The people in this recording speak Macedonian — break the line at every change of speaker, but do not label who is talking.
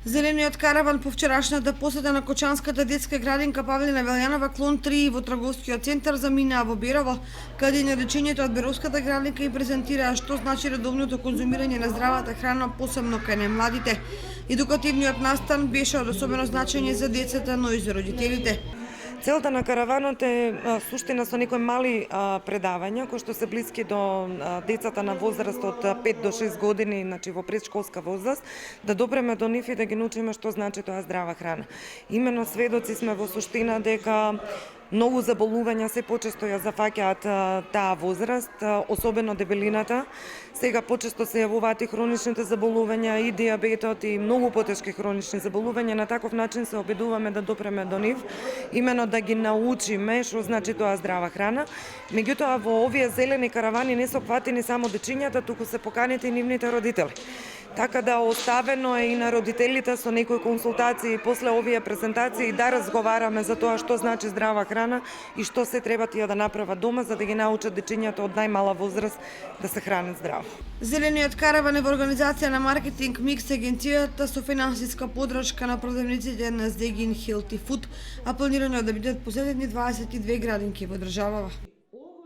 Зелениот караван по вчерашната посета на Кочанската детска градинка Павлина Велјанова клон 3 во трговскиот центар заминаа во Берово, каде на речењето од Беровската градинка и презентираа што значи редовното конзумирање на здравата храна, посебно кај најмладите. Едукативниот настан беше од особено значење за децата, но и за родителите.
Целта на караванот е суштина со некои мали предавања кои што се блиски до децата на возраст од 5 до 6 години, значи во предшколска возраст, да допреме до нив и да ги научиме што значи тоа здрава храна. Имено сведоци сме во суштина дека многу заболувања се почесто ја зафаќаат таа возраст, особено дебелината. Сега почесто се јавуваат и хроничните заболувања, и диабетот, и многу потешки хронични заболувања. На таков начин се обидуваме да допреме до нив, имено да ги научиме што значи тоа здрава храна. Меѓутоа, во овие зелени каравани не се опфатени само дечињата, туку се поканети и нивните родители. Така да оставено е и на родителите со некои консултации после овие презентации да разговараме за тоа што значи здрава храна и што се треба тие да направат дома за да ги научат дечињата од најмала возраст да се хранат здраво.
Зелениот караван е во организација на маркетинг Микс агенцијата со финансиска поддршка на продавниците на Zegin Healthy Food, а планирано е да бидат посетени 22 градинки во државава.